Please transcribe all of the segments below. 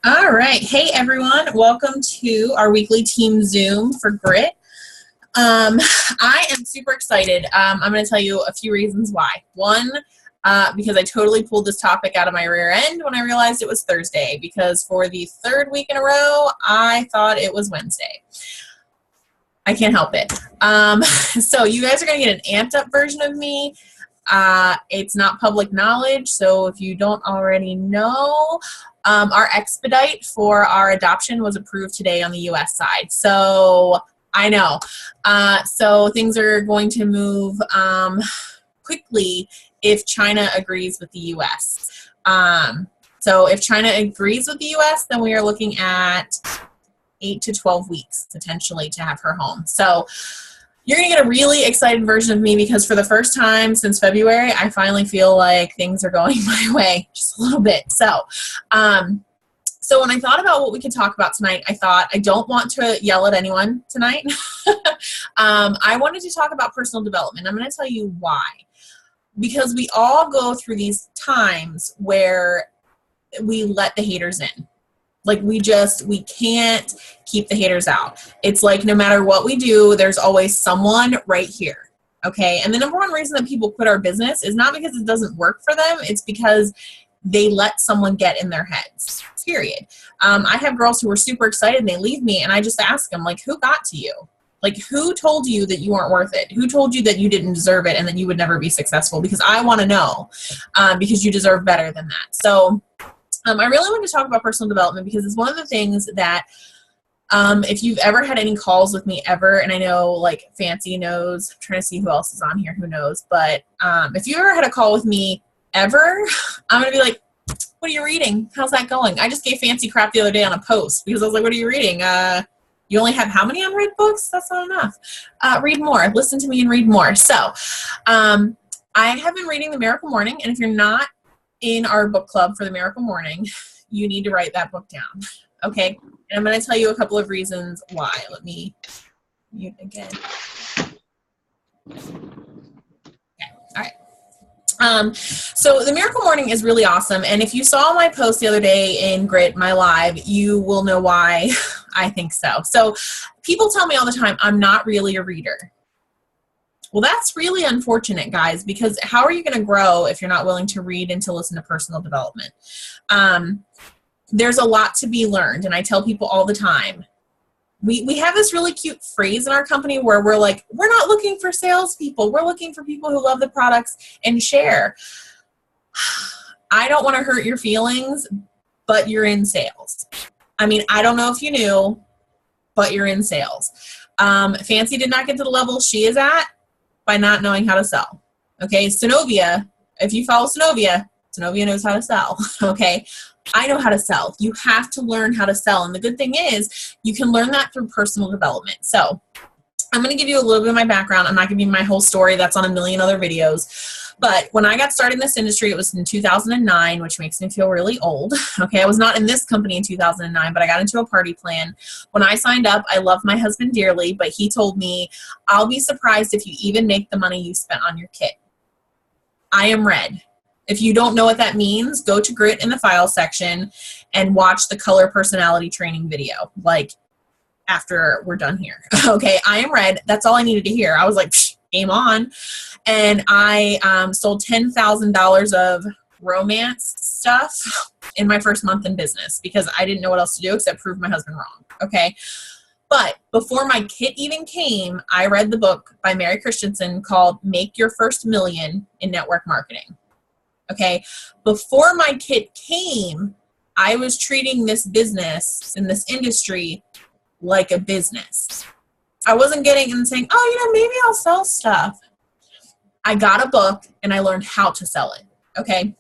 All right. Hey, everyone. Welcome to our weekly team Zoom for Grit. I am super excited. I'm going to tell you a few reasons why. One, because I totally pulled this topic out of my rear end when I realized it was Thursday, because for the third week in a row, I thought it was Wednesday. I can't help it. So you guys are going to get an amped up version of me. It's not public knowledge, so if you don't already know, our expedite for our adoption was approved today on the U.S. side. So I know. So things are going to move quickly if China agrees with the U.S. So if China agrees with the U.S., then we are looking at 8 to 12 weeks potentially to have her home. So you're going to get a really excited version of me because for the first time since February, I finally feel like things are going my way just a little bit. So when I thought about what we could talk about tonight, I thought I don't want to yell at anyone tonight. I wanted to talk about personal development. I'm going to tell you why. Because we all go through these times where we let the haters in. Like we can't keep the haters out. It's like no matter what we do, there's always someone right here. Okay. And the number one reason that people quit our business is not because it doesn't work for them. It's because they let someone get in their heads, period. I have girls who are super excited and they leave me and I just ask them, like, who got to you? Like, who told you that you weren't worth it? Who told you that you didn't deserve it and that you would never be successful? Because I want to know, because you deserve better than that. So I really want to talk about personal development because it's one of the things that if you've ever had any calls with me ever, and I know like Fancy knows, I'm trying to see who else is on here, who knows, but if you ever had a call with me ever, I'm going to be like, what are you reading? How's that going? I just gave Fancy crap the other day on a post because I was like, what are you reading? You only have how many unread books? That's not enough. Read more. Listen to me and read more. So I have been reading The Miracle Morning, and if you're not in our book club for The Miracle Morning, you need to write that book down. Okay? And I'm going to tell you a couple of reasons why. Let me mute again. Okay. All right. So The Miracle Morning is really awesome. And if you saw my post the other day in Grit, my live, you will know why I think so. So people tell me all the time, I'm not really a reader. Well, that's really unfortunate, guys, because how are you going to grow if you're not willing to read and to listen to personal development? There's a lot to be learned, and I tell people all the time, we have this really cute phrase in our company where we're like, we're not looking for salespeople. We're looking for people who love the products and share. I don't want to hurt your feelings, but you're in sales. I mean, I don't know if you knew, but you're in sales. Fancy did not get to the level she is at by not knowing how to sell. Okay, Synovia, if you follow Synovia knows how to sell. Okay, I know how to sell. You have to learn how to sell. And the good thing is you can learn that through personal development. So I'm going to give you a little bit of my background. I'm not giving you my whole story. That's on a million other videos. But when I got started in this industry, it was in 2009, which makes me feel really old. Okay, I was not in this company in 2009, but I got into a party plan. When I signed up, I love my husband dearly, but he told me, I'll be surprised if you even make the money you spent on your kit. I am red. If you don't know what that means, go to Grit in the file section and watch the color personality training video, like after we're done here. Okay, I am red. That's all I needed to hear. I was like, game on. And I sold $10,000 of romance stuff in my first month in business because I didn't know what else to do except prove my husband wrong. Okay. But before my kit even came, I read the book by Mary Christensen called Make Your First Million in Network Marketing. Okay. Before my kit came, I was treating this business in this industry like a business. I wasn't getting and saying, oh, maybe I'll sell stuff. I got a book and I learned how to sell it. Okay.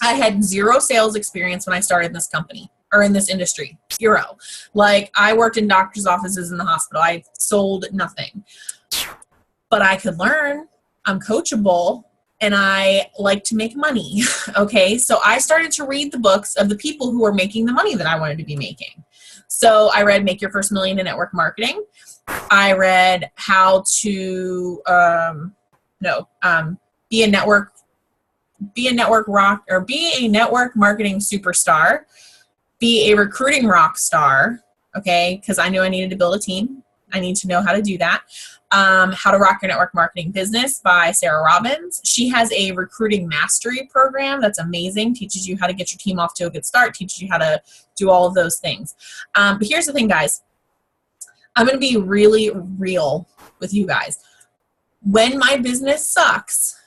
I had zero sales experience when I started in this company or in this industry. Zero. Like I worked in doctor's offices in the hospital. I sold nothing, but I could learn. I'm coachable and I like to make money. Okay. So I started to read the books of the people who were making the money that I wanted to be making. So I read Make Your First Million in Network Marketing. I read how to, be a network marketing superstar. be a recruiting rock star, okay, because I knew I needed to build a team. I need to know how to do that. How to Rock Your Network Marketing Business by Sarah Robbins. She has a recruiting mastery program that's amazing, teaches you how to get your team off to a good start, teaches you how to do all of those things. But here's the thing, guys. I'm going to be really real with you guys. When my business sucks,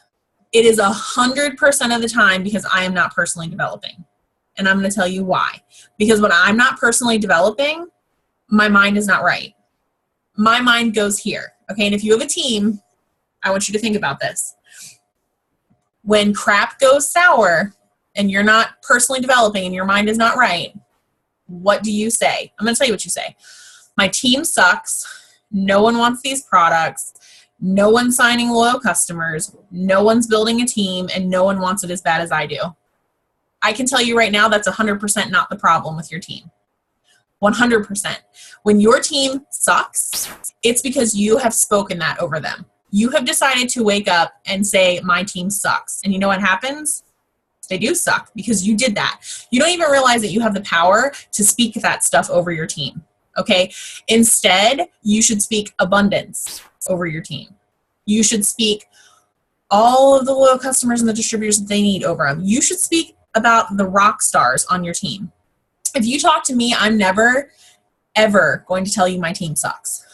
it is 100% of the time because I am not personally developing. And I'm going to tell you why. Because when I'm not personally developing, my mind is not right. My mind goes here. Okay, and if you have a team, I want you to think about this. When crap goes sour and you're not personally developing and your mind is not right, what do you say? I'm going to tell you what you say. My team sucks. No one wants these products. No one's signing loyal customers. No one's building a team, and no one wants it as bad as I do. I can tell you right now that's 100% not the problem with your team. 100%. When your team sucks, it's because you have spoken that over them. You have decided to wake up and say, my team sucks. And you know what happens? They do suck because you did that. You don't even realize that you have the power to speak that stuff over your team. Okay? Instead, you should speak abundance over your team. You should speak all of the loyal customers and the distributors that they need over them. You should speak about the rock stars on your team. If you talk to me, I'm never, ever going to tell you my team sucks.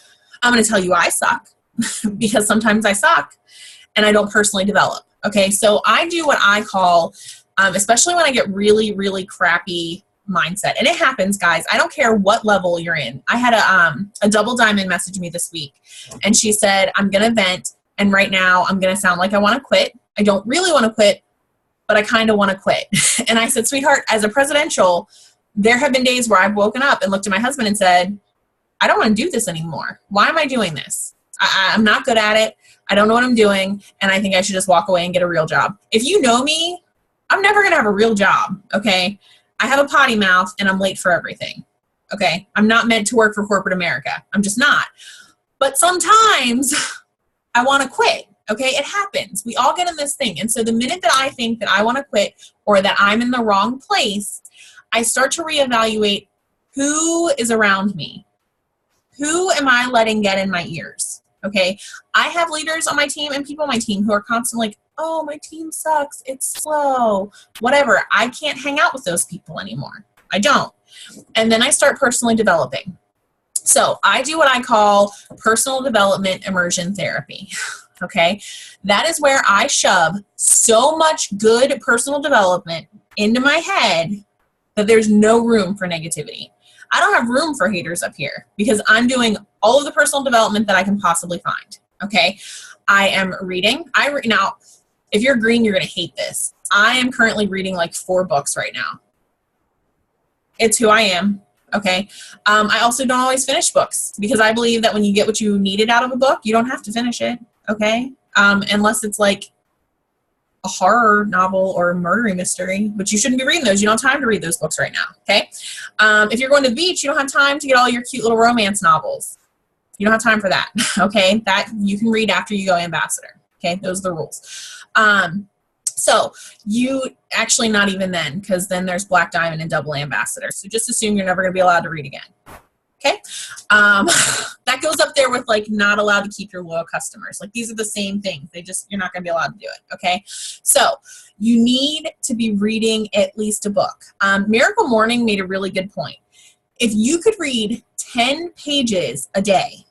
I'm going to tell you I suck because sometimes I suck and I don't personally develop. Okay, so I do what I call, especially when I get really crappy mindset. And it happens, guys. I don't care what level you're in. I had a double diamond message me this week, and she said, I'm going to vent, and right now I'm going to sound like I want to quit. I don't really want to quit, but I kind of want to quit. And I said, sweetheart, as a presidential, there have been days where I've woken up and looked at my husband and said, I don't want to do this anymore. Why am I doing this? I'm not good at it. I don't know what I'm doing. And I think I should just walk away and get a real job. If you know me, I'm never going to have a real job. Okay. I have a potty mouth and I'm late for everything. Okay. I'm not meant to work for corporate America. I'm just not. But sometimes I want to quit. Okay. It happens. We all get in this thing. And so the minute that I think that I want to quit or that I'm in the wrong place, I start to reevaluate who is around me. Who am I letting get in my ears? Okay. I have leaders on my team and people on my team who are constantly like, oh, my team sucks. It's slow, whatever. I can't hang out with those people anymore. I don't. And then I start personally developing. So I do what I call personal development immersion therapy. Okay. That is where I shove so much good personal development into my head that there's no room for negativity. I don't have room for haters up here because I'm doing all of the personal development that I can possibly find. Okay. I am reading. Now, if you're green, you're going to hate this. I am currently reading like 4 books right now. It's who I am. Okay. I also don't always finish books because I believe that when you get what you needed out of a book, you don't have to finish it. Okay. Unless it's like a horror novel or a murder mystery, but you shouldn't be reading those. You don't have time to read those books right now. Okay. If you're going to the beach, you don't have time to get all your cute little romance novels. You don't have time for that. Okay. That you can read after you go ambassador. Okay. Those are the rules. So you actually not even then, because then there's Black Diamond and Double Ambassador. So just assume you're never going to be allowed to read again. Okay. That goes up there with like not allowed to keep your loyal customers. Like these are the same things. You're not going to be allowed to do it. Okay. So you need to be reading at least a book. Miracle Morning made a really good point. If you could read 10 pages a day,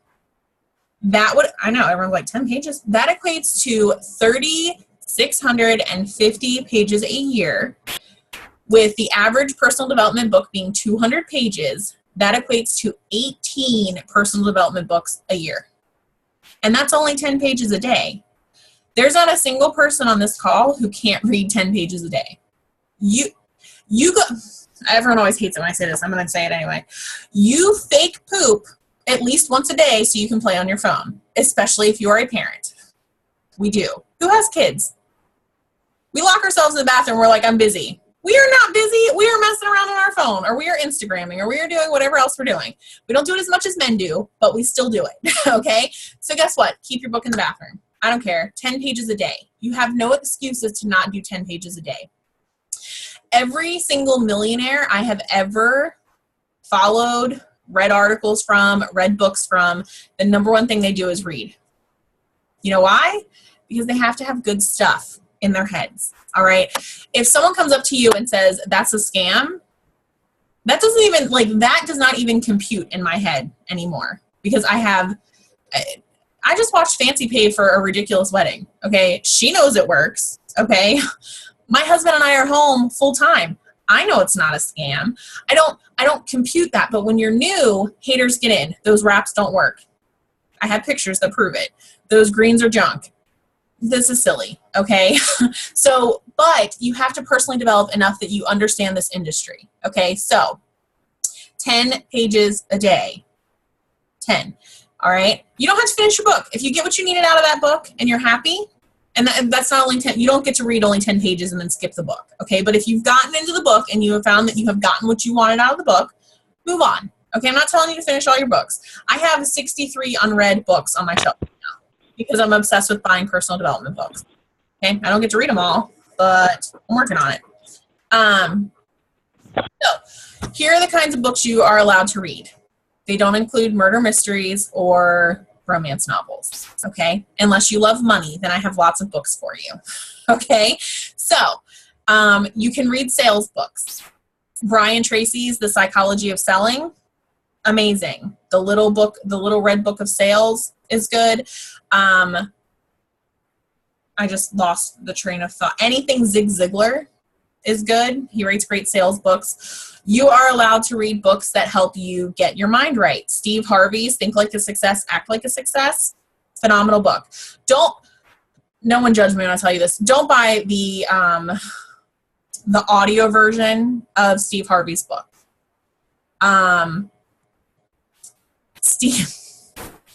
I know everyone's like 10 pages. That equates to 3,650 pages a year, with the average personal development book being 200 pages. That equates to 18 personal development books a year. And that's only 10 pages a day. There's not a single person on this call who can't read 10 pages a day. Everyone always hates it when I say this. I'm going to say it anyway. You fake poop at least once a day so you can play on your phone, especially if you are a parent. We do. Who has kids? We lock ourselves in the bathroom. We're like, I'm busy. We are not busy. We are messing around on our phone, or we are Instagramming, or we are doing whatever else we're doing. We don't do it as much as men do, but we still do it. Okay? So guess what? Keep your book in the bathroom. I don't care. 10 pages a day. You have no excuses to not do 10 pages a day. Every single millionaire I have ever followed, read articles from, read books from, the number one thing they do is read. You know why? Because they have to have good stuff in their heads. All right. If someone comes up to you and says, that's a scam, that doesn't even, like, that does not even compute in my head anymore, because I just watched Fancy pay for a ridiculous wedding. Okay. She knows it works. Okay. My husband and I are home full time. I know it's not a scam. I don't compute that. But when you're new, haters get in. Those wraps don't work. I have pictures that prove it. Those greens are junk. This is silly. Okay. So, but you have to personally develop enough that you understand this industry. Okay. So 10 pages a day, 10. All right. You don't have to finish your book. If you get what you needed out of that book and you're happy, and that's not only 10, you don't get to read only 10 pages and then skip the book. Okay. But if you've gotten into the book and you have found that you have gotten what you wanted out of the book, move on. Okay. I'm not telling you to finish all your books. I have 63 unread books on my shelf now because I'm obsessed with buying personal development books. Okay. I don't get to read them all, but I'm working on it. So here are the kinds of books you are allowed to read. They don't include murder mysteries or romance novels, okay? Unless you love money, then I have lots of books for you, okay? So you can read sales books. Brian Tracy's The Psychology of Selling, amazing. The Little Red Book of Sales is good. I just lost the train of thought. Anything Zig Ziglar is good. He writes great sales books. You are allowed to read books that help you get your mind right. Steve Harvey's Think Like a Success, Act Like a Success. Phenomenal book. No one judge me when I tell you this. Don't buy the audio version of Steve Harvey's book.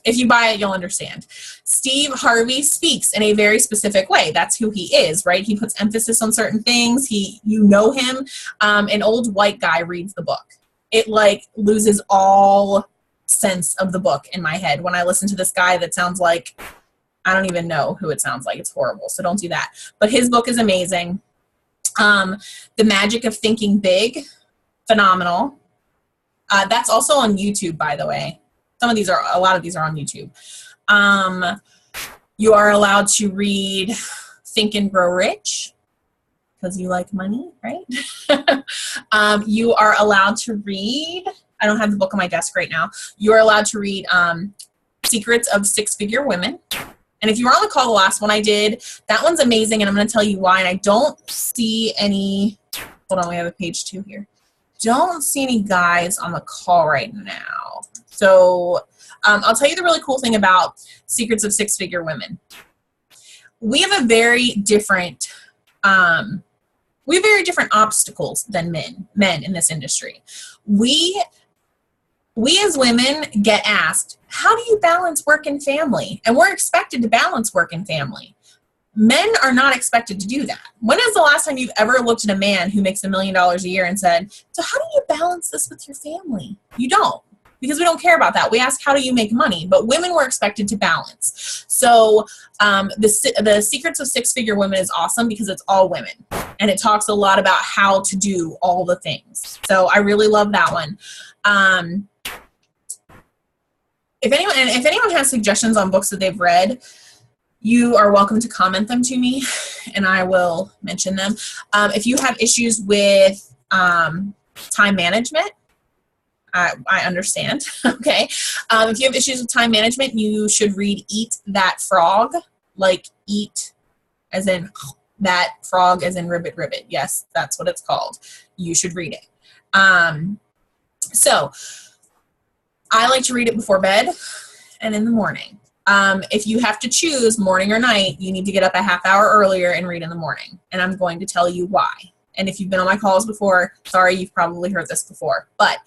If you buy it, you'll understand. Steve Harvey speaks in a very specific way. That's who he is, right? He puts emphasis on certain things. You know him. An old white guy reads the book. It like loses all sense of the book in my head when I listen to this guy that sounds like, I don't even know who it sounds like. It's horrible. So don't do that. But his book is amazing. The Magic of Thinking Big, phenomenal. That's also on YouTube, by the way. A lot of these are on YouTube. You are allowed to read Think and Grow Rich, because you like money, right? You are allowed to read, I don't have the book on my desk right now. You are allowed to read Secrets of Six-Figure Women. And if you were on the call, the last one I did, that one's amazing, and I'm going to tell you why. And I don't see any, hold on, we have a page 2 here. Don't see any guys on the call right now. So I'll tell you the really cool thing about Secrets of Six-Figure Women. We have very different obstacles than men in this industry. We as women get asked, how do you balance work and family? And we're expected to balance work and family. Men are not expected to do that. When is the last time you've ever looked at a man who makes $1 million a year and said, so how do you balance this with your family? You don't. Because we don't care about that. We ask, how do you make money? But women were expected to balance. So the Secrets of Six-Figure Women is awesome because it's all women. And it talks a lot about how to do all the things. So I really love that one. If anyone has suggestions on books that they've read, you are welcome to comment them to me, and I will mention them. If you have issues with time management, I understand, okay? If you have issues with time management, you should read Eat That Frog, like eat as in that frog as in ribbit ribbit. Yes, that's what it's called. You should read it. So I like to read it before bed and in the morning. If you have to choose morning or night, you need to get up a half hour earlier and read in the morning. And I'm going to tell you why. And if you've been on my calls before, sorry, you've probably heard this before. But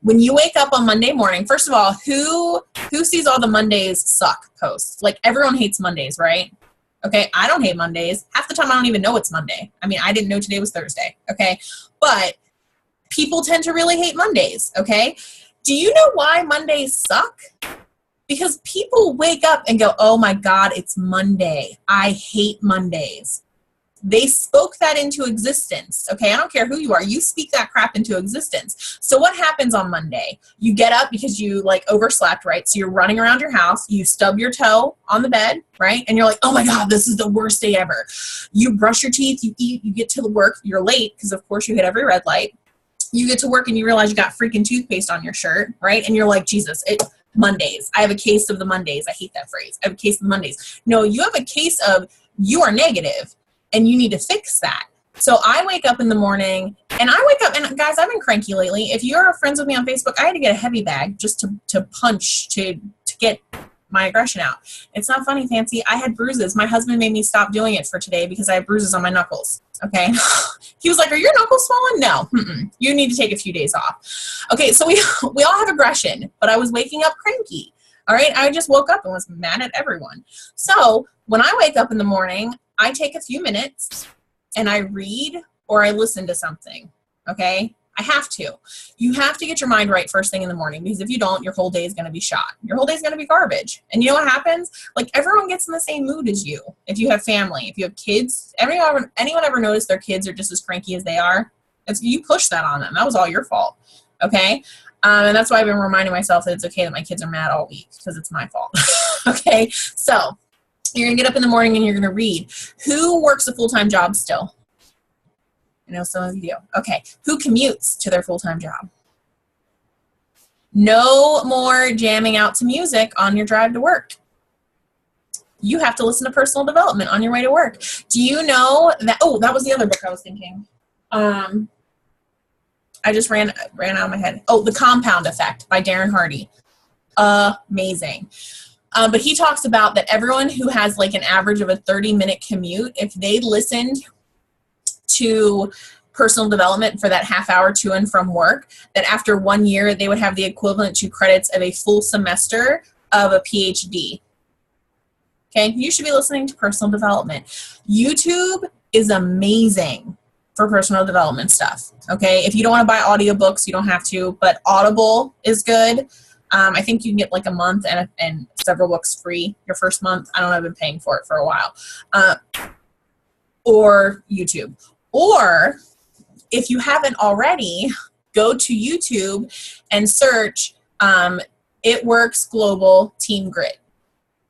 when you wake up on Monday morning, first of all, who sees all the Mondays suck posts? Like, everyone hates Mondays, right? Okay, I don't hate Mondays. Half the time I don't even know it's Monday. I mean, I didn't know today was Thursday, okay? But people tend to really hate Mondays, okay? Do you know why Mondays suck? Because people wake up and go, oh my God, it's Monday. I hate Mondays. They spoke that into existence. Okay, I don't care who you are. You speak that crap into existence. So what happens on Monday? You get up because you like overslept, right? So you're running around your house. You stub your toe on the bed, right? And you're like, oh my God, this is the worst day ever. You brush your teeth, you eat, you get to work. You're late because of course you hit every red light. You get to work and you realize you got freaking toothpaste on your shirt, right? And you're like, Jesus, Mondays. I have a case of the Mondays. I hate that phrase. I have a case of the Mondays. No, you have a case of you are negative. And you need to fix that. So I wake up in the morning and guys, I've been cranky lately. If you're friends with me on Facebook, I had to get a heavy bag just to punch, to get my aggression out. It's not funny, Fancy. I had bruises. My husband made me stop doing it for today because I have bruises on my knuckles. Okay. He was like, are your knuckles swollen? No. You need to take a few days off. Okay. So we all have aggression, but I was waking up cranky. All right. I just woke up and was mad at everyone. So when I wake up in the morning, I take a few minutes and I read or I listen to something, okay? I have to. You have to get your mind right first thing in the morning because if you don't, your whole day is going to be shot. Your whole day is going to be garbage. And you know what happens? Like everyone gets in the same mood as you. If you have family, if you have kids, anyone ever noticed their kids are just as cranky as they are? You push that on them. That was all your fault, okay? And that's why I've been reminding myself that it's okay that my kids are mad all week because it's my fault, okay? So you're going to get up in the morning and you're going to read. Who works a full-time job still? I know some of you do. Okay. Who commutes to their full-time job? No more jamming out to music on your drive to work. You have to listen to personal development on your way to work. Do you know that? Oh, that was the other book I was thinking. I just ran out of my head. Oh, The Compound Effect by Darren Harvey. Amazing. But he talks about that everyone who has like an average of a 30-minute commute, if they listened to personal development for that half hour to and from work, that after 1 year, they would have the equivalent to credits of a full semester of a PhD. Okay, you should be listening to personal development. YouTube is amazing for personal development stuff. Okay, if you don't want to buy audiobooks, you don't have to, but Audible is good. I think you can get like a month and several books free your first month. I don't know, I've been paying for it for a while. Or YouTube. Or if you haven't already, go to YouTube and search It Works Global Team Grit.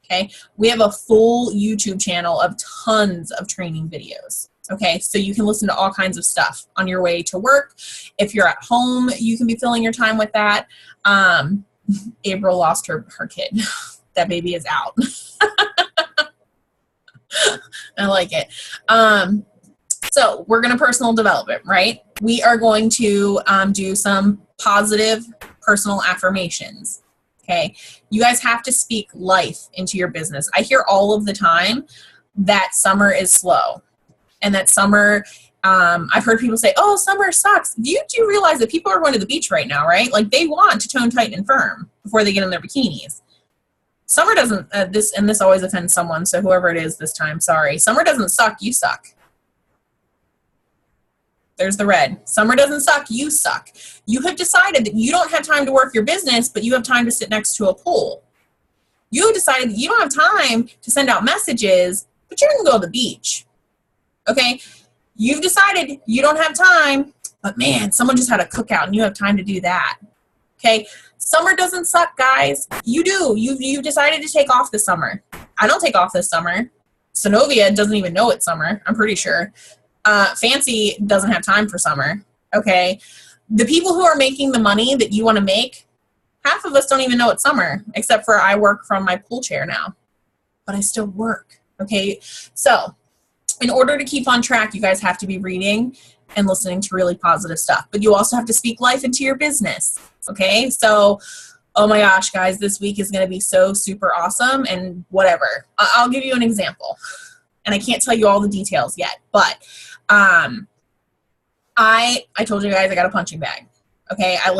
Okay, we have a full YouTube channel of tons of training videos. Okay, so you can listen to all kinds of stuff on your way to work. If you're at home, you can be filling your time with that. April lost her kid. That baby is out. I like it. So we're going to personal development, right? We are going to do some positive personal affirmations. Okay. You guys have to speak life into your business. I hear all of the time that summer is slow and that summer, I've heard people say, oh, summer sucks. Do you realize that people are going to the beach right now, right? Like they want to tone, tight, and firm before they get in their bikinis. Summer doesn't, this always offends someone, so whoever it is this time, sorry. Summer doesn't suck, you suck. There's the red. Summer doesn't suck, you suck. You have decided that you don't have time to work your business, but you have time to sit next to a pool. You have decided that you don't have time to send out messages, but you're going to go to the beach. Okay? You've decided you don't have time, but man, someone just had a cookout and you have time to do that. Okay? Summer doesn't suck, guys. You do. You've decided to take off this summer. I don't take off this summer. Synovia doesn't even know it's summer, I'm pretty sure. Fancy doesn't have time for summer. Okay? The people who are making the money that you want to make, half of us don't even know it's summer, except for I work from my pool chair now. But I still work. Okay? So, in order to keep on track, you guys have to be reading and listening to really positive stuff. But you also have to speak life into your business. Okay? So, oh my gosh, guys, this week is going to be so super awesome and whatever. I'll give you an example. And I can't tell you all the details yet, but I told you guys I got a punching bag. Okay, I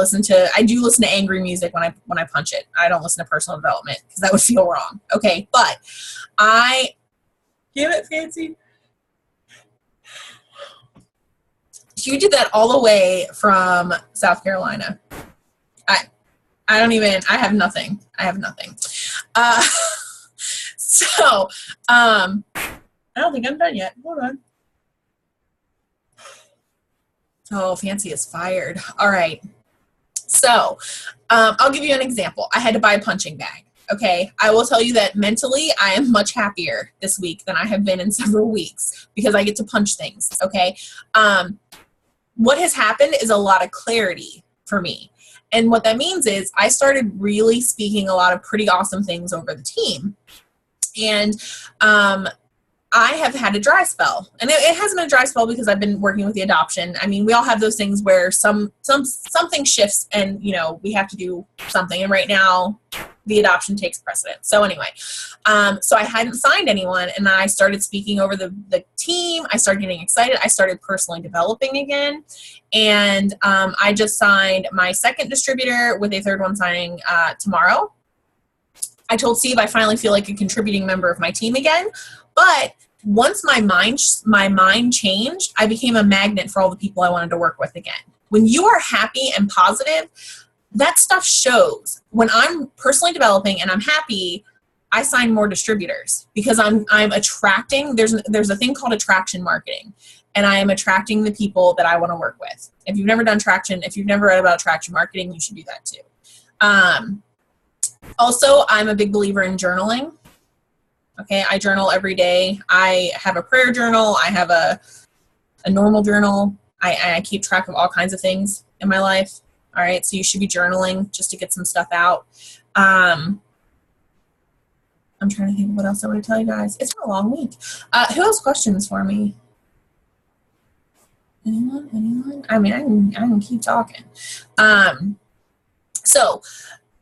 do listen to angry music when I punch it. I don't listen to personal development because that would feel wrong. Okay, but give it, Fancy. You did that all the way from South Carolina. I have nothing. So, I don't think I'm done yet. Hold on. Oh, Fancy is fired. All right. So I'll give you an example. I had to buy a punching bag. Okay. I will tell you that mentally I am much happier this week than I have been in several weeks because I get to punch things. Okay. What has happened is a lot of clarity for me. And what that means is I started really speaking a lot of pretty awesome things over the team. And I have had a dry spell, and it hasn't been a dry spell because I've been working with the adoption. I mean, we all have those things where something shifts and, you know, we have to do something. And right now the adoption takes precedence. So anyway, so I hadn't signed anyone, and I started speaking over the team. I started getting excited. I started personally developing again. And I just signed my second distributor with a third one signing tomorrow. I told Steve I finally feel like a contributing member of my team again. But once my mind changed, I became a magnet for all the people I wanted to work with again. When you are happy and positive, that stuff shows. When I'm personally developing and I'm happy, I sign more distributors because I'm attracting. There's a thing called attraction marketing, and I am attracting the people that I want to work with. If you've never done traction, if you've never read about attraction marketing, you should do that too. Also, I'm a big believer in journaling. Okay, I journal every day. I have a prayer journal. I have a normal journal. I keep track of all kinds of things in my life. All right, so you should be journaling just to get some stuff out. I'm trying to think of what else I want to tell you guys. It's been a long week. Who has questions for me? Anyone? I mean, I can keep talking. So,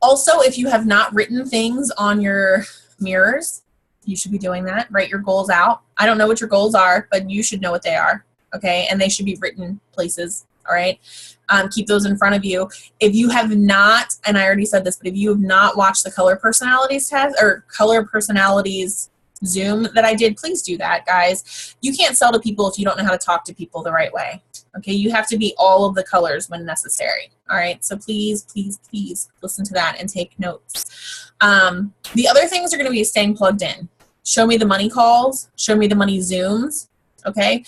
also, if you have not written things on your mirrors, you should be doing that. Write your goals out. I don't know what your goals are, but you should know what they are. Okay. And they should be written places. All right. Keep those in front of you. If you have not, and I already said this, but if you have not watched the color personalities test or color personalities Zoom that I did, please do that, guys. You can't sell to people if you don't know how to talk to people the right way. Okay. You have to be all of the colors when necessary. All right. So please, please, please listen to that and take notes. The other things are going to be staying plugged in. Show me the money calls, show me the money Zooms, okay?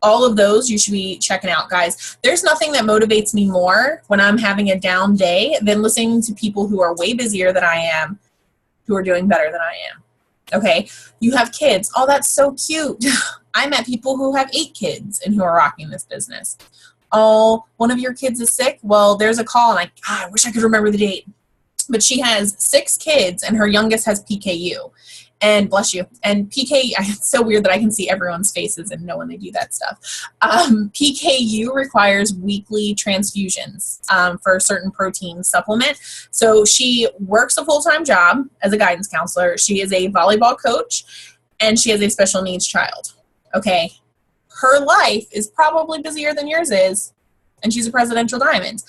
All of those you should be checking out, guys. There's nothing that motivates me more when I'm having a down day than listening to people who are way busier than I am, who are doing better than I am, okay? You have kids. Oh, that's so cute. I met people who have 8 kids and who are rocking this business. Oh, one of your kids is sick? Well, there's a call, and I wish I could remember the date. But she has 6 kids, and her youngest has PKU. And bless you. And it's so weird that I can see everyone's faces and know when they do that stuff. PKU requires weekly transfusions for a certain protein supplement. So she works a full-time job as a guidance counselor. She is a volleyball coach, and she has a special needs child. Okay. Her life is probably busier than yours is, and she's a presidential diamond.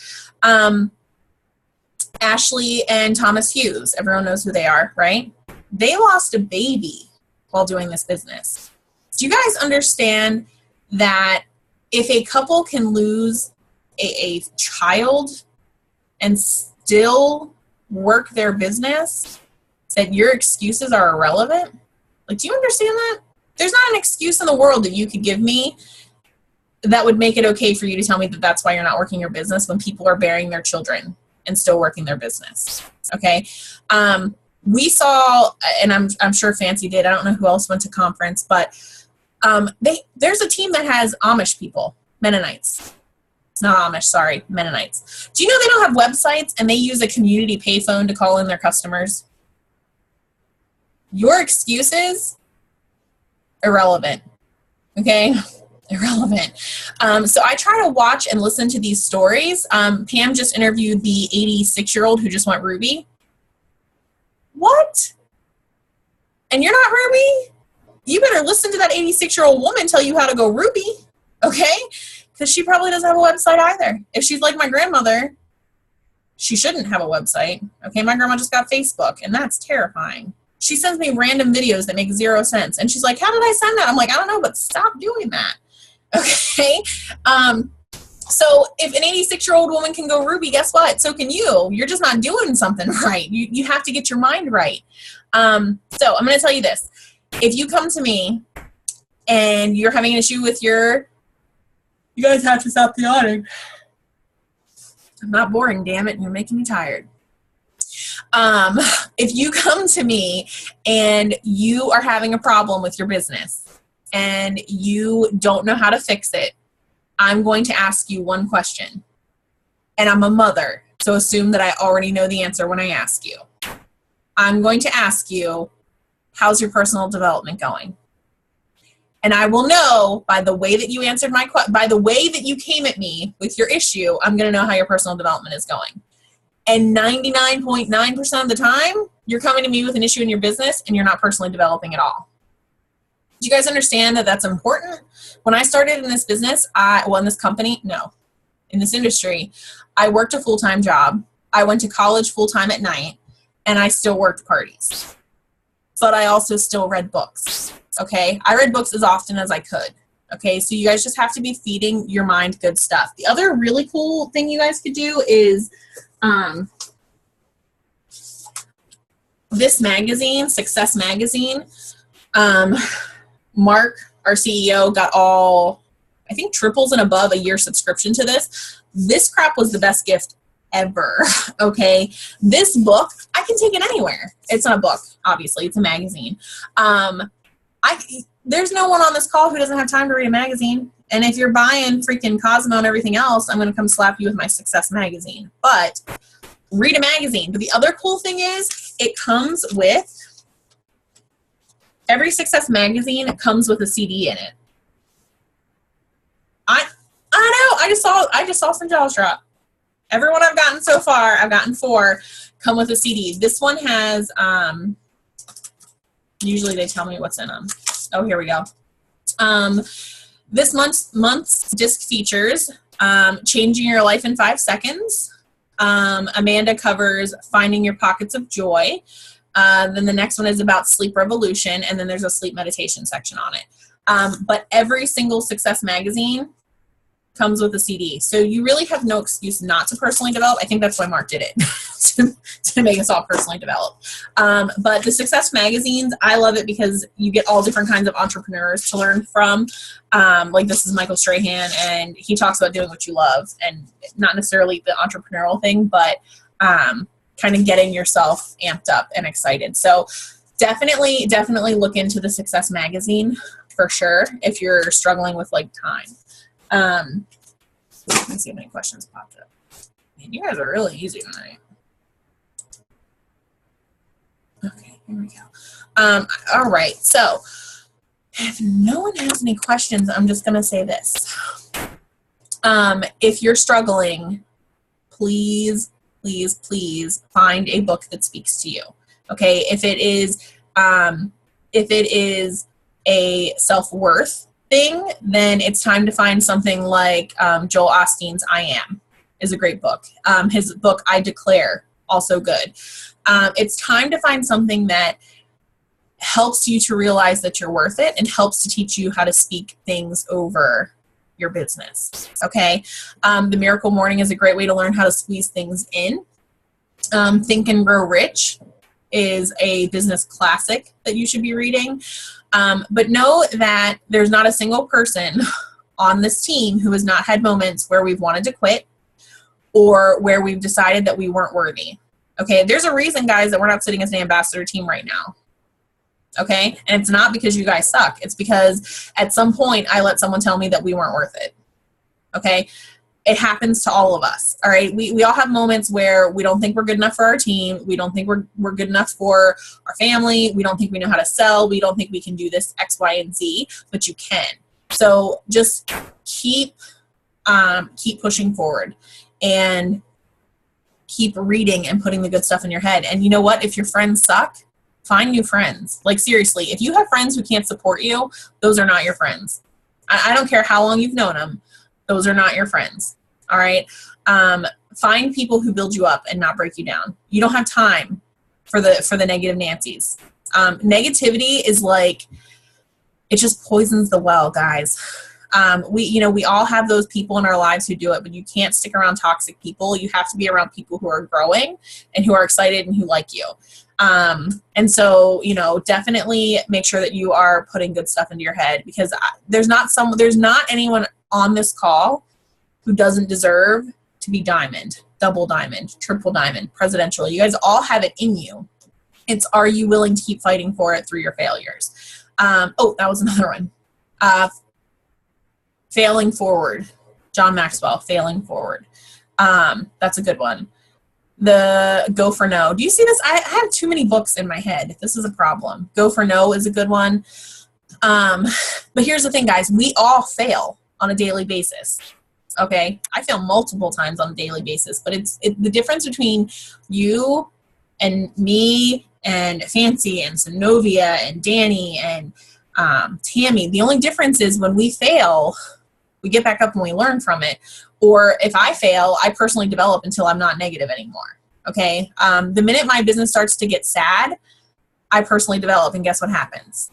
Ashley and Thomas Hughes, everyone knows who they are, right? They lost a baby while doing this business. Do you guys understand that if a couple can lose a child and still work their business, that your excuses are irrelevant? Like, do you understand that? There's not an excuse in the world that you could give me that would make it okay for you to tell me that that's why you're not working your business when people are bearing their children and still working their business. Okay. We saw, and I'm sure Fancy did, I don't know who else went to conference, but there's a team that has Amish people, Mennonites. Not Amish, sorry, Mennonites. Do you know they don't have websites and they use a community payphone to call in their customers? Your excuses, irrelevant. Okay? Irrelevant. So I try to watch and listen to these stories. Pam just interviewed the 86-year-old who just went Ruby. What? And you're not Ruby? You better listen to that 86-year-old woman tell you how to go Ruby, okay? Because she probably doesn't have a website either. If she's like my grandmother, she shouldn't have a website, okay? My grandma just got Facebook, and that's terrifying. She sends me random videos that make 0 sense, and she's like, how did I send that? I'm like, I don't know, but stop doing that, okay? So if an 86-year-old woman can go Ruby, guess what? So can you. You're just not doing something right. You have to get your mind right. So I'm going to tell you this. If you come to me and you're having an issue with your You guys have to stop yawning. I'm not boring, damn it, and you're making me tired. If you come to me and you are having a problem with your business and you don't know how to fix it, I'm going to ask you one question. And I'm a mother, so assume that I already know the answer when I ask you. I'm going to ask you, how's your personal development going? And I will know by the way that you answered by the way that you came at me with your issue, I'm going to know how your personal development is going. And 99.9% of the time, you're coming to me with an issue in your business and you're not personally developing at all. Do you guys understand that that's important? When I started in this business, in this company, no, in this industry, I worked a full-time job. I went to college full-time at night, and I still worked parties. But I also still read books, okay? I read books as often as I could, okay? So you guys just have to be feeding your mind good stuff. The other really cool thing you guys could do is this magazine, Success Magazine. Mark, our CEO, got all, I think, triples and above a year subscription to this. This crap was the best gift ever, okay? This book, I can take it anywhere. It's not a book, obviously. It's a magazine. There's no one on this call who doesn't have time to read a magazine. And if you're buying freaking Cosmo and everything else, I'm going to come slap you with my Success Magazine. But read a magazine. But the other cool thing is it comes with, every Success Magazine comes with a CD in it. I know, I just saw some jaws drop. Everyone I've gotten so far, I've gotten 4, come with a CD. This one has, usually they tell me what's in them. Oh, here we go. This month's disc features Changing Your Life in 5 Seconds. Amanda covers Finding Your Pockets of Joy. Then the next one is about sleep revolution, and then there's a sleep meditation section on it. But every single Success Magazine comes with a CD. So you really have no excuse not to personally develop. I think that's why Mark did it, to make us all personally develop. But the Success Magazines, I love it because you get all different kinds of entrepreneurs to learn from. Like this is Michael Strahan, and he talks about doing what you love, and not necessarily the entrepreneurial thing, but kind of getting yourself amped up and excited. So definitely look into the Success Magazine for sure if you're struggling with like time. Let me see how many questions popped up. Man, you guys are really easy tonight. Okay, here we go. All right, so if no one has any questions, I'm just going to say this. If you're struggling, please find a book that speaks to you. Okay, if it is a self-worth thing, then it's time to find something like Joel Osteen's I Am is a great book. His book, I Declare, also good. It's time to find something that helps you to realize that you're worth it and helps to teach you how to speak things over your business. Okay. The Miracle Morning is a great way to learn how to squeeze things in. Think and Grow Rich is a business classic that you should be reading. But know that there's not a single person on this team who has not had moments where we've wanted to quit or where we've decided that we weren't worthy. Okay, there's a reason, guys, that we're not sitting as an ambassador team right now. Okay, and it's not because you guys suck. It's because at some point I let someone tell me that we weren't worth it. Okay, it happens to all of us. All right, we all have moments where we don't think we're good enough for our team. We don't think we're good enough for our family. We don't think we know how to sell. We don't think we can do this X, Y, and Z, but you can. So just keep pushing forward and keep reading and putting the good stuff in your head. And you know what? If your friends suck, find new friends. Like seriously, if you have friends who can't support you, those are not your friends. I don't care how long you've known them. Those are not your friends. All right. Find people who build you up and not break you down. You don't have time for the negative Nancy's. Negativity is like, it just poisons the well, guys. We all have those people in our lives who do it, but you can't stick around toxic people. You have to be around people who are growing and who are excited and who like you. And so, definitely make sure that you are putting good stuff into your head, because there's not anyone on this call who doesn't deserve to be diamond, double diamond, triple diamond, presidential. You guys all have it in you. It's, are you willing to keep fighting for it through your failures? Oh, that was another one. Failing forward. John Maxwell, failing forward. That's a good one. The Go for No. Do you see this? I have too many books in my head. This is a problem. Go for No is a good one. But here's the thing, guys. We all fail on a daily basis. Okay? I fail multiple times on a daily basis. But it's the difference between you and me and Fancy and Synovia and Danny and Tammy. The only difference is when we fail, we get back up and we learn from it. Or if I fail, I personally develop until I'm not negative anymore. Okay? The minute my business starts to get sad, I personally develop, and guess what happens?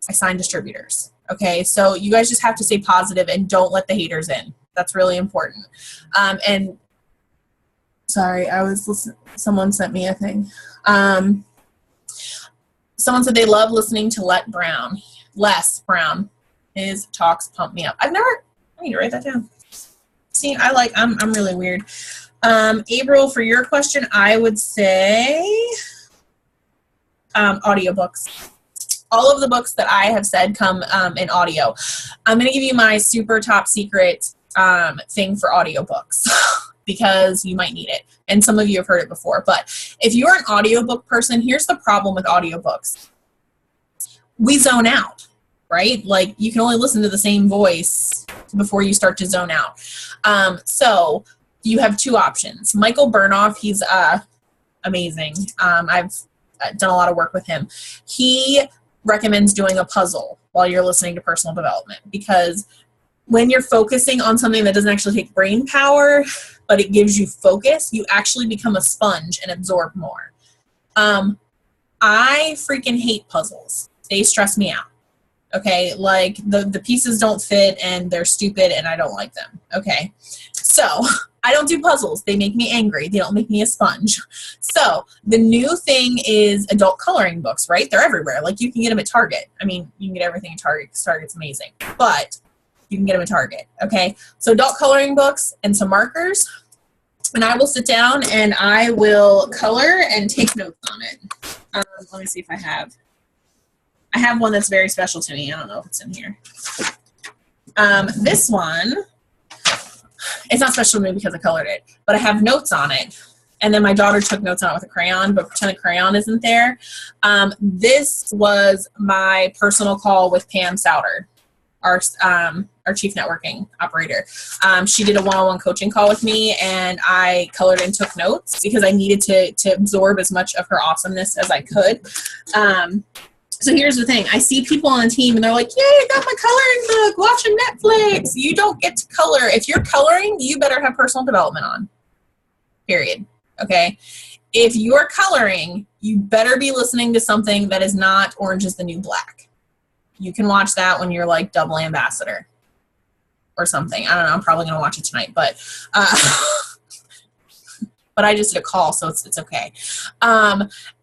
I sign distributors. Okay? So you guys just have to stay positive and don't let the haters in. That's really important. And sorry, I was listening. Someone sent me a thing. Someone said they love listening to Les Brown. His talks pump me up. I need to write that down. See, I'm really weird. April, for your question, I would say audiobooks. All of the books that I have said come in audio. I'm going to give you my super top secret thing for audiobooks because you might need it. And some of you have heard it before. But if you're an audiobook person, here's the problem with audiobooks. We zone out. Right? Like, you can only listen to the same voice before you start to zone out. So you have two options. Michael Burnoff, he's amazing. I've done a lot of work with him. He recommends doing a puzzle while you're listening to personal development, because when you're focusing on something that doesn't actually take brain power, but it gives you focus, you actually become a sponge and absorb more. I freaking hate puzzles. They stress me out. Okay, like the pieces don't fit and they're stupid and I don't like them. Okay, so I don't do puzzles. They make me angry. They don't make me a sponge. So the new thing is adult coloring books, right? They're everywhere. Like, you can get them at Target. I mean, you can get everything at Target because Target's amazing. But you can get them at Target, okay? So adult coloring books and some markers. And I will sit down and I will color and take notes on it. Let me see if I have one that's very special to me. I don't know if it's in here. This one, it's not special to me because I colored it, but I have notes on it. And then my daughter took notes on it with a crayon, but pretend the crayon isn't there. This was my personal call with Pam Souter, our chief networking operator. She did a one-on-one coaching call with me, and I colored and took notes because I needed to absorb as much of her awesomeness as I could. So here's the thing. I see people on the team and they're like, yay, I got my coloring book, watching Netflix. You don't get to color. If you're coloring, you better have personal development on. Period. Okay? If you're coloring, you better be listening to something that is not Orange is the New Black. You can watch that when you're like Double Ambassador or something. I don't know. I'm probably going to watch it tonight, but but I just did a call, so it's okay.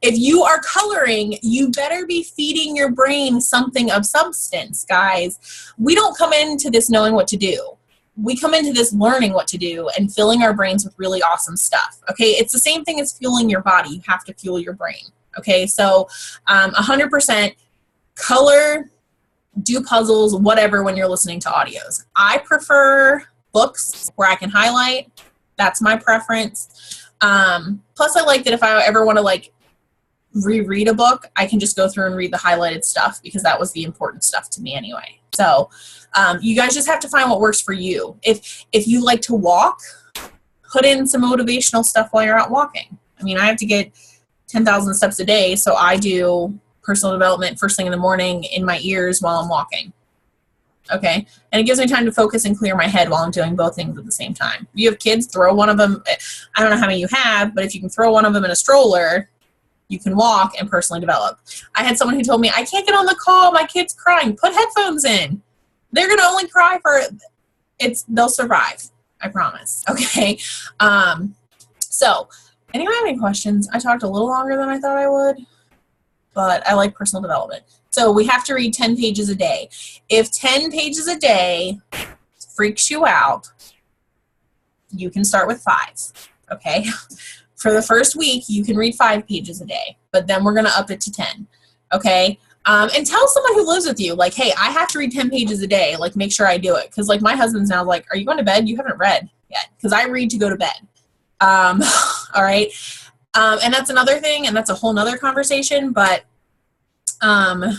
If you are coloring, you better be feeding your brain something of substance, guys. We don't come into this knowing what to do. We come into this learning what to do and filling our brains with really awesome stuff, okay? It's the same thing as fueling your body. You have to fuel your brain, okay? So 100% color, do puzzles, whatever, when you're listening to audios. I prefer books where I can highlight. That's my preference. Plus, I like that if I ever want to like reread a book, I can just go through and read the highlighted stuff because that was the important stuff to me anyway. So you guys just have to find what works for you. If you like to walk, put in some motivational stuff while you're out walking. I mean, I have to get 10,000 steps a day, so I do personal development first thing in the morning in my ears while I'm walking. Okay, and it gives me time to focus and clear my head while I'm doing both things at the same time. If you have kids, throw one of them. I don't know how many you have, but if you can throw one of them in a stroller, you can walk and personally develop. I had someone who told me, I can't get on the call, my kid's crying. Put headphones in. They're going to only cry they'll survive. I promise. Okay. So anyone have any questions? I talked a little longer than I thought I would, but I like personal development. So we have to read 10 pages a day. If 10 pages a day freaks you out, you can start with 5, okay? For the first week, you can read 5 pages a day, but then we're going to up it to 10, okay? And tell someone who lives with you, like, hey, I have to read 10 pages a day. Like, make sure I do it. Because, like, my husband's now like, are you going to bed? You haven't read yet. Because I read to go to bed. All right? And that's another thing, and that's a whole nother conversation, but I'll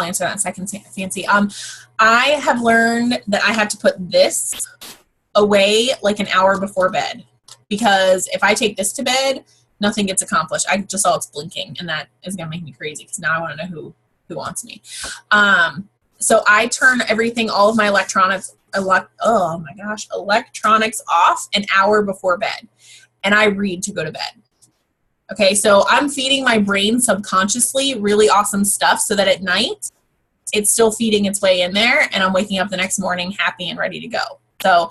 answer that in a second, Fancy. I have learned that I have to put this away like an hour before bed. Because if I take this to bed, nothing gets accomplished. I just saw it's blinking, and that is going to make me crazy because now I want to know who wants me. So I turn everything, all of my electronics off an hour before bed, and I read to go to bed. Okay, so I'm feeding my brain subconsciously really awesome stuff so that at night it's still feeding its way in there, and I'm waking up the next morning happy and ready to go. So,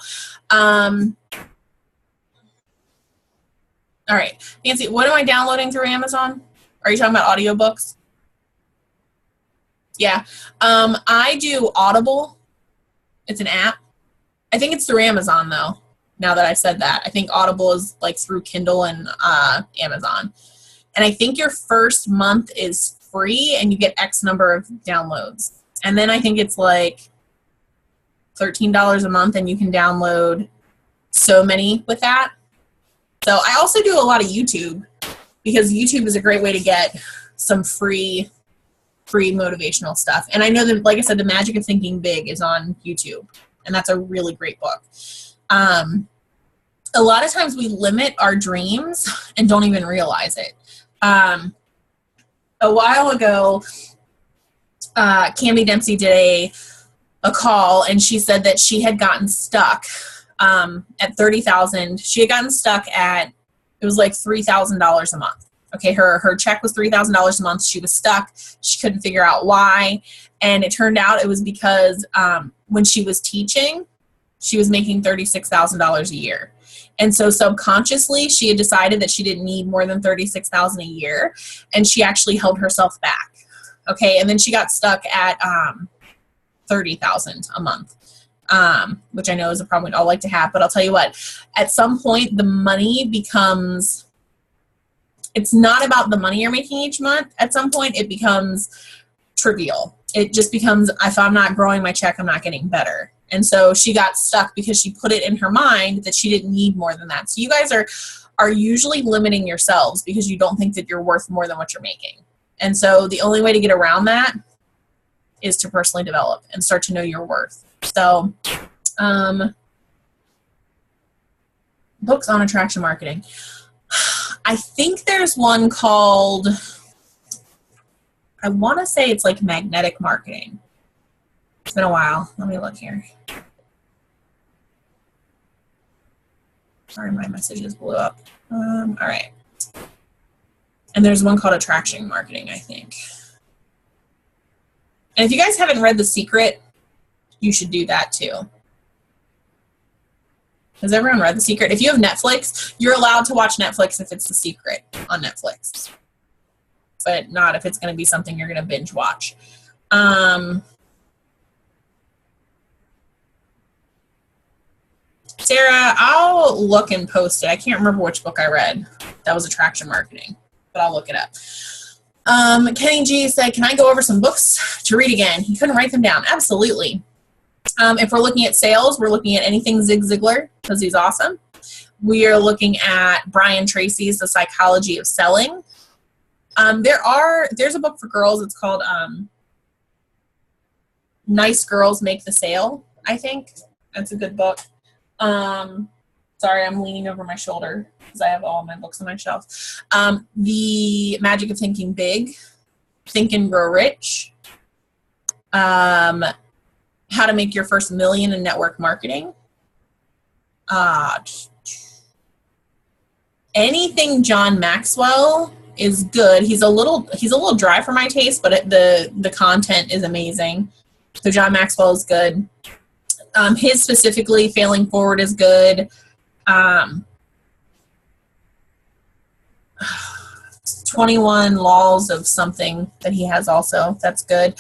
all right, Nancy, what am I downloading through Amazon? Are you talking about audiobooks? Yeah, I do Audible. It's an app. I think it's through Amazon, though, now that I said that. I think Audible is like through Kindle and Amazon. And I think your first month is free, and you get X number of downloads. And then I think it's like $13 a month, and you can download so many with that. So I also do a lot of YouTube, because YouTube is a great way to get some free motivational stuff. And I know that, like I said, The Magic of Thinking Big is on YouTube, and that's a really great book. A lot of times we limit our dreams and don't even realize it. A while ago, Cammie Dempsey did a call, and she said that she had gotten stuck at 30,000. She had gotten stuck at, it was like $3,000 a month. Okay, her check was $3,000 a month. She was stuck. She couldn't figure out why. And it turned out it was because when she was teaching, she was making $36,000 a year. And so subconsciously, she had decided that she didn't need more than $36,000 a year, and she actually held herself back. Okay, and then she got stuck at $30,000 a month, which I know is a problem we'd all like to have. But I'll tell you what, at some point, the money becomes, it's not about the money you're making each month. At some point, it becomes trivial. It just becomes, if I'm not growing my check, I'm not getting better. And so she got stuck because she put it in her mind that she didn't need more than that. So you guys are usually limiting yourselves because you don't think that you're worth more than what you're making. And so the only way to get around that is to personally develop and start to know your worth. So, books on attraction marketing. I think there's one called, I want to say it's like magnetic marketing. It's been a while. Let me look here. Sorry, my messages blew up. All right. And there's one called attraction marketing, I think. And if you guys haven't read The Secret, you should do that too. Has everyone read The Secret? If you have Netflix, you're allowed to watch Netflix if it's The Secret on Netflix, but not if it's going to be something you're going to binge watch. Sarah, I'll look and post it. I can't remember which book I read. That was attraction marketing, but I'll look it up. Kenny G said, can I go over some books to read again? He couldn't write them down. Absolutely. If we're looking at sales, we're looking at anything Zig Ziglar, because he's awesome. We are looking at Brian Tracy's The Psychology of Selling. There's a book for girls. It's called Nice Girls Make the Sale, I think. That's a good book. Sorry, I'm leaning over my shoulder because I have all my books on my shelf. The Magic of Thinking Big, Think and Grow Rich, How to Make Your First $1 million in Network Marketing. Anything John Maxwell is good. He's a little dry for my taste, but the content is amazing. So John Maxwell is good. His specifically, Failing Forward, is good. 21 Laws of something that he has also. That's good.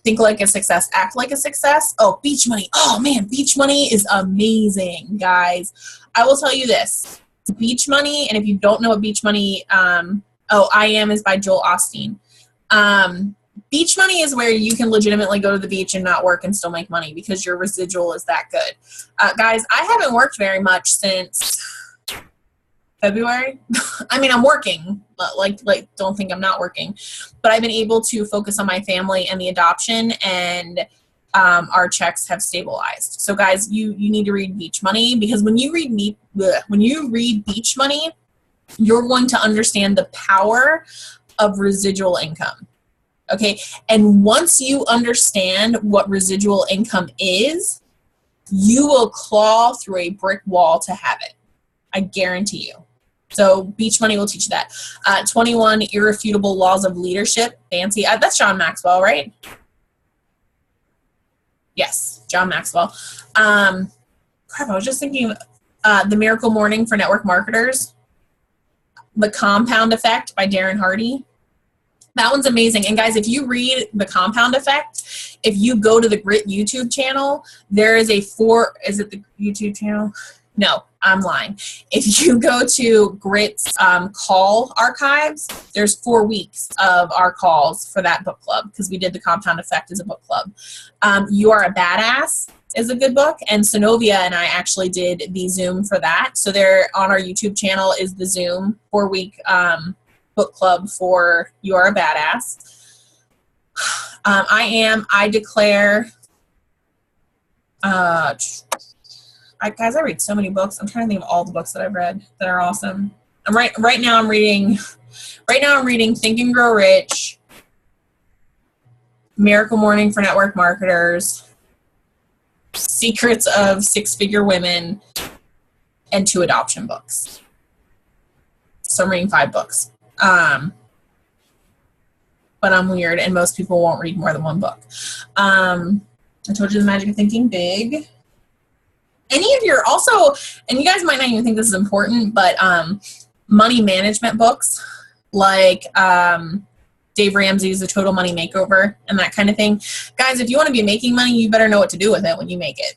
Think Like a Success, Act Like a Success. Oh, Beach Money. Oh man, Beach Money is amazing, guys. I will tell you this. Beach Money, and if you don't know what Beach Money, I Am is by Joel Osteen. Beach Money is where you can legitimately go to the beach and not work and still make money because your residual is that good. Guys, I haven't worked very much since February. I mean, I'm working, like don't think I'm not working, but I've been able to focus on my family and the adoption, and our checks have stabilized. So guys, you need to read Beach Money, because when you read Beach Money, you're going to understand the power of residual income. Okay, and once you understand what residual income is, you will claw through a brick wall to have it. I guarantee you. So Beach Money will teach you that. 21 Irrefutable Laws of Leadership. Fancy. That's John Maxwell, right? Yes, John Maxwell. Crap, I was just thinking The Miracle Morning for Network Marketers. The Compound Effect by Darren Hardy. That one's amazing. And guys, if you read The Compound Effect, if you go to the G.R.I.T YouTube channel, there is is it the YouTube channel? No, I'm lying. If you go to G.R.I.T's call archives, there's 4 weeks of our calls for that book club, because we did The Compound Effect as a book club. You Are a Badass is a good book, and Sonovia and I actually did the Zoom for that. So there on our YouTube channel is the Zoom 4-week book club for You Are a Badass. I Declare. Guys, I read so many books. I'm trying to think of all the books that I've read that are awesome. Right now I'm reading Think and Grow Rich, Miracle Morning for Network Marketers, Secrets of Six-Figure Women, and 2 adoption books. So I'm reading 5 books. But I'm weird, and most people won't read more than 1 book. I told you the magic of thinking big. Any of your also, and you guys might not even think this is important, but money management books like Dave Ramsey's The Total Money Makeover and that kind of thing. Guys, if you want to be making money, you better know what to do with it when you make it.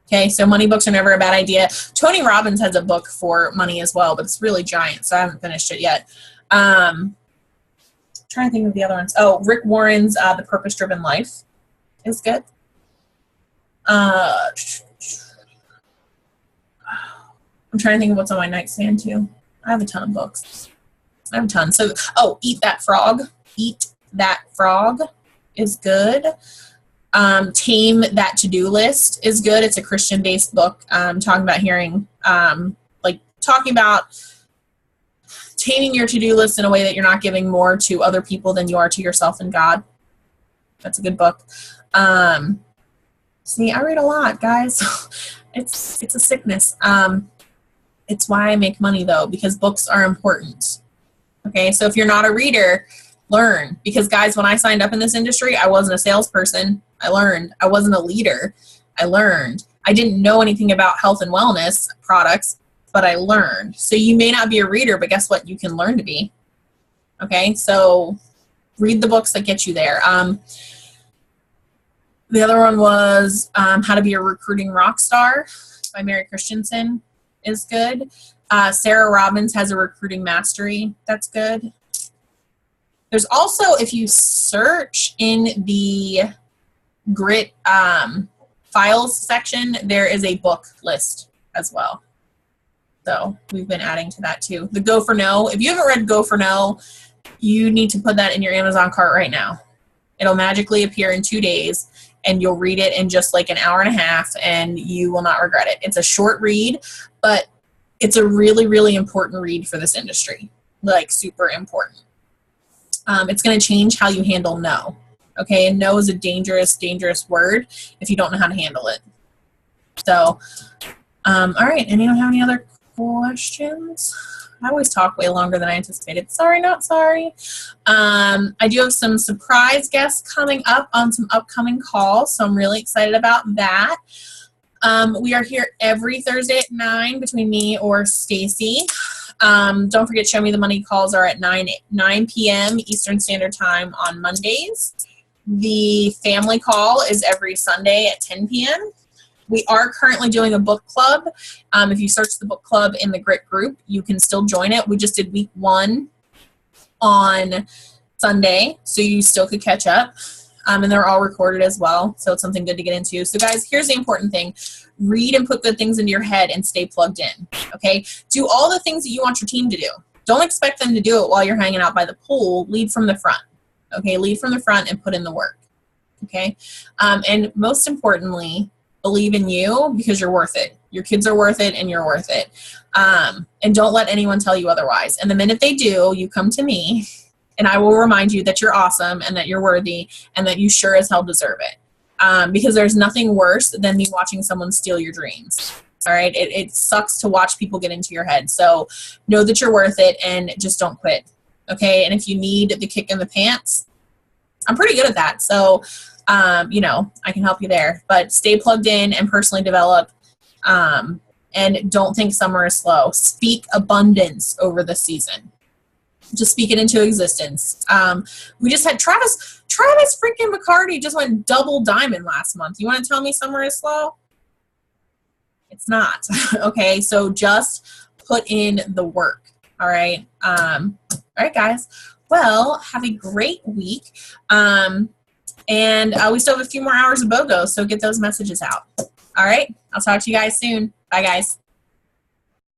Okay, so money books are never a bad idea. Tony Robbins has a book for money as well, but it's really giant, so I haven't finished it yet. Trying to think of the other ones. Oh, Rick Warren's The Purpose-Driven Life is good. I'm trying to think of what's on my nightstand too. I have a ton of books. I have a ton. So, Eat That Frog. Eat That Frog is good. Tame That To-Do List is good. It's a Christian-based book talking about talking about taming your to-do list in a way that you're not giving more to other people than you are to yourself and God. That's a good book. See, I read a lot, guys. It's a sickness. It's why I make money, though, because books are important. Okay, so if you're not a reader, learn. Because, guys, when I signed up in this industry, I wasn't a salesperson. I learned. I wasn't a leader. I learned. I didn't know anything about health and wellness products, but I learned. So you may not be a reader, but guess what? You can learn to be. Okay, so read the books that get you there. The other one was How to Be a Recruiting Rock Star by Mary Christensen is good. Sarah Robbins has a Recruiting Mastery. That's good. There's also, if you search in the G.R.I.T files section, there is a book list as well. So we've been adding to that too. The Go for No. If you haven't read Go for No, you need to put that in your Amazon cart right now. It'll magically appear in 2 days, and you'll read it in just like an hour and a half, and you will not regret it. It's a short read, but it's a really, really important read for this industry. Like, super important. It's going to change how you handle no. Okay, and no is a dangerous, dangerous word if you don't know how to handle it. So, all right, anyone have any other questions? I always talk way longer than I anticipated. Sorry, not sorry. I do have some surprise guests coming up on some upcoming calls, so I'm really excited about that. We are here every Thursday at 9 between me or Stacy. Don't forget, Show Me the Money calls are at 9 p.m. Eastern Standard Time on Mondays. The family call is every Sunday at 10 p.m. We are currently doing a book club. If you search the book club in the Grit group, you can still join it. We just did week 1 on Sunday, so you still could catch up. And they're all recorded as well, so it's something good to get into. So guys, here's the important thing. Read and put good things into your head and stay plugged in, okay? Do all the things that you want your team to do. Don't expect them to do it while you're hanging out by the pool. Lead from the front, okay? Lead from the front and put in the work, okay? And most importantly, believe in you because you're worth it. Your kids are worth it and you're worth it. And don't let anyone tell you otherwise. And the minute they do, you come to me and I will remind you that you're awesome and that you're worthy and that you sure as hell deserve it. Because there's nothing worse than me watching someone steal your dreams. All right. It sucks to watch people get into your head. So know that you're worth it and just don't quit. Okay. And if you need the kick in the pants, I'm pretty good at that. So, you know, I can help you there, but stay plugged in and personally develop. And don't think summer is slow. Speak abundance over the season. Just speak it into existence. We just had Travis freaking McCarty just went double diamond last month. You want to tell me summer is slow? It's not. Okay, so just put in the work. All right. All right, guys. Well, have a great week. And we still have a few more hours of BOGO, so get those messages out. All right. I'll talk to you guys soon. Bye, guys.